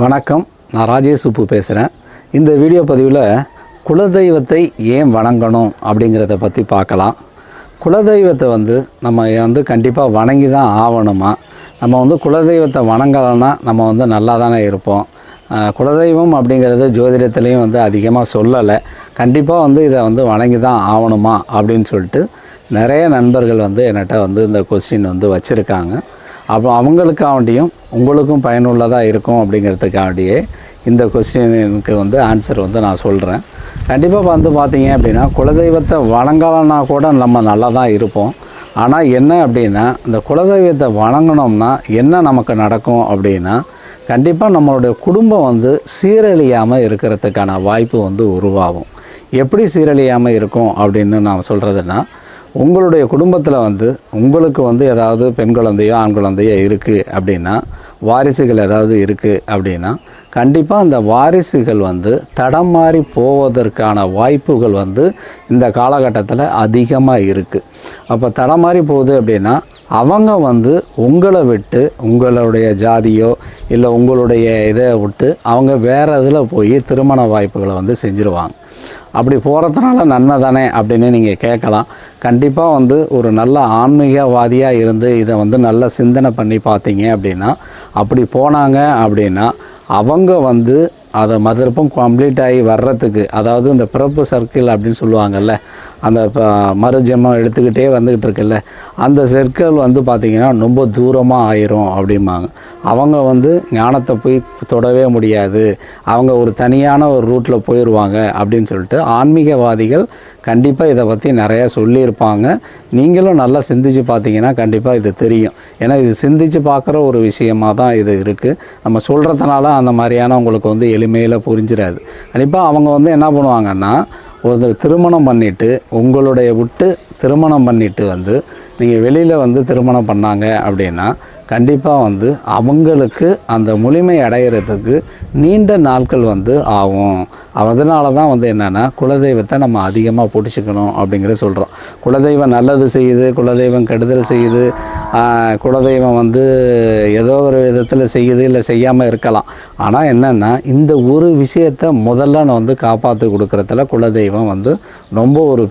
வணக்கம், நான் ராஜேஷ் சுப்பு பேசுகிறேன். இந்த வீடியோ பதிவில் குலதெய்வத்தை ஏன் வணங்கணும் அப்படிங்கிறத பற்றி பார்க்கலாம். குலதெய்வத்தை நம்ம கண்டிப்பாக வணங்கி தான் ஆகணுமா? நம்ம குலதெய்வத்தை வணங்கலைன்னா நம்ம நல்லா தானே இருப்போம். குலதெய்வம் அப்படிங்கிறது ஜோதிடத்துலேயும் அதிகமாக சொல்லலை. கண்டிப்பாக இதை வணங்கி தான் ஆகணுமா அப்படின்னு சொல்லிட்டு நிறைய நண்பர்கள் என்கிட்ட இந்த கொஸ்டின் வச்சுருக்காங்க. அப்போ அவங்களுக்காண்டியும் உங்களுக்கும் பயனுள்ளதாக இருக்கும் அப்படிங்கிறதுக்காண்டியே இந்த கொஸ்டினுக்கு ஆன்சர் நான் சொல்கிறேன். கண்டிப்பாக பார்த்தீங்க அப்படின்னா குலதெய்வத்தை வணங்கலைன்னா கூட நம்ம நல்லா தான் இருப்போம். ஆனால் என்ன அப்படின்னா இந்த குலதெய்வத்தை வணங்கினோம்னா என்ன நமக்கு நடக்கும் அப்படின்னா கண்டிப்பாக நம்மளுடைய குடும்பம் சீரழியாமல் இருக்கிறதுக்கான வாய்ப்பு உருவாகும். எப்படி சீரழியாமல் இருக்கும் அப்படின்னு நான் சொல்கிறதுன்னா, உங்களுடைய குடும்பத்தில் உங்களுக்கு ஏதாவது பெண் குழந்தையோ ஆண் குழந்தையோ இருக்குது அப்படின்னா, வாரிசுகள் ஏதாவது இருக்குது அப்படின்னா கண்டிப்பாக அந்த வாரிசுகள் தடம் மாறி போவதற்கான வாய்ப்புகள் இந்த காலகட்டத்தில் அதிகமாக இருக்குது. அப்போ தடம் மாறி போகுது அப்படின்னா அவங்க உங்களை விட்டு உங்களுடைய ஜாதியோ இல்லை உங்களுடைய இதை விட்டு அவங்க வேறு இதில் போய் திருமண வாய்ப்புகளை செஞ்சுருவாங்க. அப்படி போகிறதுனால நன்மை தானே அப்படின்னு நீங்கள் கேட்கலாம். கண்டிப்பாக ஒரு நல்ல ஆன்மீகவாதியாக இருந்து இதை நல்லா சிந்தனை பண்ணி பார்த்தீங்க அப்படின்னா, அப்படி போனாங்க அப்படின்னா அவங்க அதை மறுபடியும் கம்ப்ளீட் ஆகி வர்றதுக்கு, அதாவது இந்த பிறப்பு சர்க்கிள் அப்படின்னு சொல்லுவாங்கள்ல, அந்த மறுஜென்மம் எடுத்துக்கிட்டே வந்துக்கிட்டு இருக்குல்ல, அந்த சர்க்கிள் பார்த்திங்கன்னா ரொம்ப தூரமாக ஆயிரும் அப்படிம்பாங்க. அவங்க ஞானத்தை போய் தொடவே முடியாது, அவங்க ஒரு தனியான ஒரு ரூட்டில் போயிடுவாங்க அப்படின்னு சொல்லிட்டு ஆன்மீகவாதிகள் கண்டிப்பாக இதை பற்றி நிறையா சொல்லியிருப்பாங்க. நீங்களும் நல்லா சிந்திச்சு பார்த்தீங்கன்னா கண்டிப்பாக இது தெரியும். ஏன்னா இது சிந்திச்சு பார்க்குற ஒரு விஷயமாக தான் இது இருக்குது. நம்ம சொல்கிறதுனால அந்த மாதிரியான உங்களுக்கு எளிமையில் புரிஞ்சிடாது. கண்டிப்பாக அவங்க என்ன பண்ணுவாங்கன்னா, ஒரு திருமணம் பண்ணிவிட்டு உங்களுடைய விட்டு திருமணம் பண்ணிவிட்டு நீங்கள் வெளியில் திருமணம் பண்ணாங்க அப்படின்னா கண்டிப்பாக அவங்களுக்கு அந்த முழுமை அடைகிறதுக்கு நீண்ட நாட்கள் ஆகும். அதனால தான் என்னென்னா குலதெய்வத்தை நம்ம அதிகமாக பிடிச்சிக்கணும் அப்படிங்கிறத சொல்கிறோம். குலதெய்வம் நல்லது செய்யுது, குலதெய்வம் கெடுதல் செய்யுது, குலதெய்வம் ஏதோ ஒரு விதத்தில் செய்யுது, இல்லை செய்யாமல் இருக்கலாம். ஆனால் என்னென்னா இந்த ஒரு விஷயத்தை முதல்ல காப்பாற்றி கொடுக்குறதுல குலதெய்வம் ரொம்ப ஒரு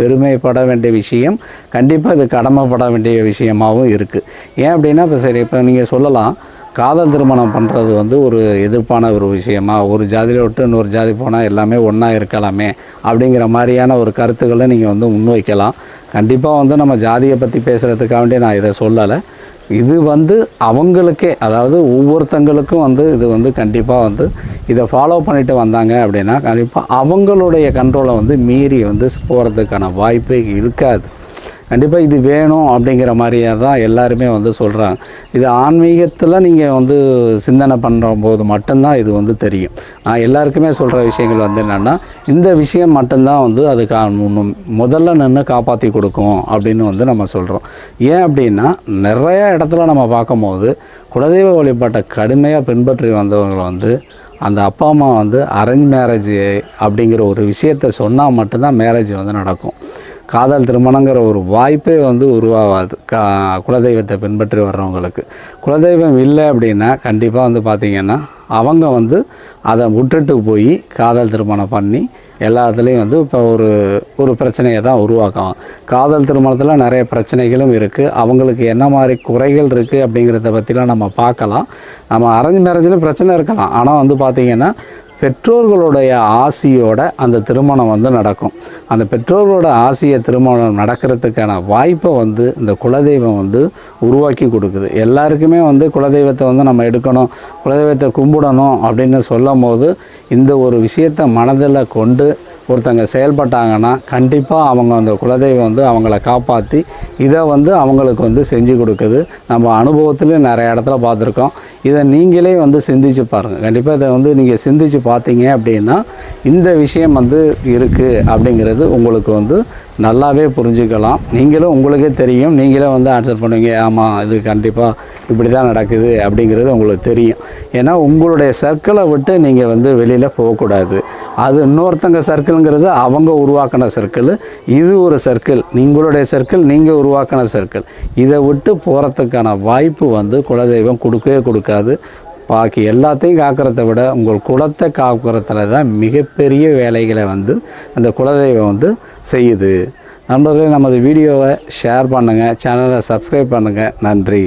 பெருமைப்பட வேண்டிய விஷயம். கண்டிப்பாக இது கடமைப்பட வேண்டிய விஷயமாகவும் இருக்குது. ஏன் அப்படின்னா இப்போ நீங்கள் சொல்லலாம், காதல் திருமணம் பண்ணுறது ஒரு எதிர்ப்பான ஒரு விஷயமா, ஒரு ஜாதியில் விட்டு இன்னொரு ஜாதி போனால் எல்லாமே ஒன்றா இருக்கலாமே அப்படிங்கிற மாதிரியான ஒரு கருத்துக்களை நீங்கள் முன்வைக்கலாம். கண்டிப்பாக நம்ம ஜாதியை பற்றி பேசுகிறதுக்காக வேண்டிய நான் இதை சொல்லலை. இது அவங்களுக்கே, அதாவது ஒவ்வொருத்தங்களுக்கும் இது கண்டிப்பாக இதை ஃபாலோ பண்ணிட்டு வந்தாங்க அப்படின்னா கண்டிப்பாக அவங்களுடைய கண்ட்ரோலை மீறி போகிறதுக்கான வாய்ப்பே இருக்காது. கண்டிப்பாக இது வேணும் அப்படிங்கிற மாதிரியே தான் எல்லாருமே சொல்கிறாங்க. இது ஆன்மீகத்தில் நீங்கள் சிந்தனை பண்ணுற போது மட்டும்தான் இது தெரியும். நான் எல்லாருக்குமே சொல்கிற விஷயங்கள் என்னென்னா, இந்த விஷயம் மட்டும்தான் அதுக்கு முதல்ல நின்று காப்பாற்றி கொடுக்கும் அப்படின்னு நம்ம சொல்கிறோம். ஏன் அப்படின்னா நிறையா இடத்துல நம்ம பார்க்கும்போது குலதெய்வ வழிபாட்டை கடுமையாக பின்பற்றி வந்தவங்க அந்த அப்பா அம்மா அரேஞ்ச் மேரேஜ் அப்படிங்கிற ஒரு விஷயத்தை சொன்னால் மட்டும்தான் மேரேஜ் நடக்கும். காதல் திருமணங்கிற ஒரு வாய்ப்பே உருவாகாது குலதெய்வத்தை பின்பற்றி வர்றவங்களுக்கு. குலதெய்வம் இல்லை அப்படின்னா கண்டிப்பாக பார்த்திங்கன்னா அவங்க அதை விட்டுட்டு போய் காதல் திருமணம் பண்ணி எல்லாத்துலேயும் இப்போ ஒரு பிரச்சனையை தான் உருவாக்கும். காதல் திருமணத்தில் நிறைய பிரச்சனைகளும் இருக்குது. அவங்களுக்கு என்ன மாதிரி குறைகள் இருக்குது அப்படிங்கிறத பற்றிலாம் நம்ம பார்க்கலாம். நம்ம அரேஞ்ச் மேரேஜில் பிரச்சனை இருக்கலாம், ஆனால் பார்த்திங்கன்னா பெற்றோர்களுடைய ஆசையோட அந்த திருமணம் நடக்கும். அந்த பெற்றோர்களோட ஆசையை திருமணம் நடக்கிறதுக்கான வாய்ப்பை இந்த குலதெய்வம் உருவாக்கி கொடுக்குது. எல்லாருக்குமே குலதெய்வத்தை நம்ம எடுக்கணும், குலதெய்வத்தை கும்பிடணும் அப்படின்னு சொல்லும் போது இந்த ஒரு விஷயத்தை மனதில் கொண்டு ஒருத்தங்க செயல்பட்டாங்கன்னா கண்டிப்பாக அவங்க அந்த குலதெய்வம் அவங்கள காப்பாற்றி இதை அவங்களுக்கு செஞ்சு கொடுக்குது. நம்ம அனுபவத்துலேயும் நிறைய இடத்துல பார்த்துருக்கோம். இதை நீங்களே சிந்திச்சு பாருங்கள். கண்டிப்பாக இதை நீங்கள் சிந்திச்சு பார்த்தீங்க அப்படின்னா இந்த விஷயம் இருக்குது அப்படிங்கிறது உங்களுக்கு நல்லாவே புரிஞ்சுக்கலாம். நீங்களும் உங்களுக்கே தெரியும், நீங்களே ஆன்சர் பண்ணுவீங்க, ஆமாம் இது கண்டிப்பாக இப்படி தான் நடக்குது அப்படிங்கிறது உங்களுக்கு தெரியும். ஏன்னா உங்களுடைய சர்க்கிளை விட்டு நீங்கள் வெளியில் போகக்கூடாது. அது இன்னொருத்தங்க சர்க்கிள்ங்கிறது அவங்க உருவாக்கின சர்க்கிள், இது ஒரு சர்க்கிள், நீங்களுடைய சர்க்கிள், நீங்கள் உருவாக்கின சர்க்கிள். இதை விட்டு போகிறதுக்கான வாய்ப்பு குலதெய்வம் கொடுக்கவே கொடுக்காது. பாக்கி எல்லாத்தையும் காக்கிறத விட உங்கள் குலத்தை காக்கிறதுல தான் மிகப்பெரிய வேலைகளை வந்து அந்த குலதெய்வம் வந்து செய்யுது. நண்பர்களே, நமது வீடியோவை ஷேர் பண்ணுங்கள், சேனலை சப்ஸ்கிரைப் பண்ணுங்கள். நன்றி.